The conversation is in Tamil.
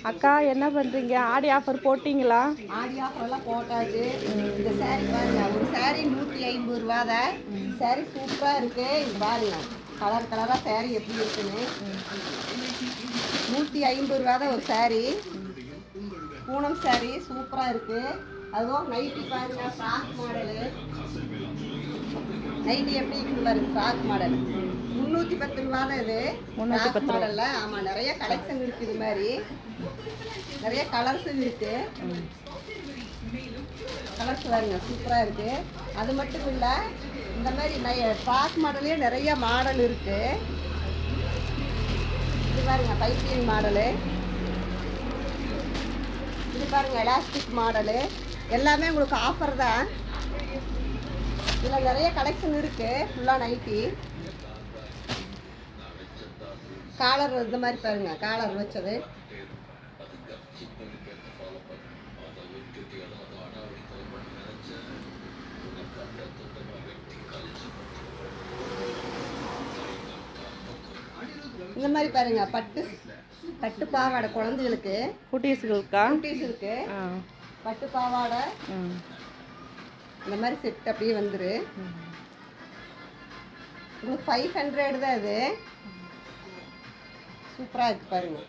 அக்கா என்ன பண்ணுறீங்க? ஆடி ஆஃபர் போட்டிங்களா? ஆடி ஆஃபர்லாம் போட்டாச்சு. இந்த சாரீ பாருங்க, ஒரு சாரீ 150 ரூபா தான். சாரீ சூப்பராக இருக்கு. இது பாருங்க, கலர் கலராக சாரீ எப்படி இருக்குன்னு. 150 ரூபா தான் ஒரு சாரீ. பூனம் சாரீ சூப்பராக இருக்கு. அதுவும் நைட்டி பாருங்க, ஃப்ராக் மாடலு. நைட்டி எப்படி இருக்குது பாருங்க, ஃப்ராக் மாடல். 310 ரூபா தான் இது. 310 மாடல்ல. ஆமாம், நிறைய கலெக்ஷன் இருக்குது. இது மாதிரி நிறைய கலர்ஸும் இருக்கு. கலர்ஸ் பாருங்க, சூப்பராக இருக்கு. அது மட்டும் இல்லை, இந்த மாதிரி ஃப்ராக் மாடலே நிறைய மாடல் இருக்கு. இது பாருங்க, பைப்பிங் மாடலு. இது பாருங்க, எலாஸ்டிக் மாடலு. எல்லாமே உங்களுக்கு ஆஃபர் தான். இதில் நிறைய கலெக்ஷன் இருக்கு. ஃபுல்லாக நைட்டி காலர் இந்த மாதிரி பாருங்க, காலர் வச்சது. இந்த மாதிரி பாருங்க, பட்டு பாவாடை குழந்தைகளுக்கு, குட்டீஸுக்கு பட்டு பாவாடை. இந்த மாதிரி செட் அப்படியே வந்துரு. உங்களுக்கு 500 தான். இது சூப்பராக இருக்கு பாருங்க.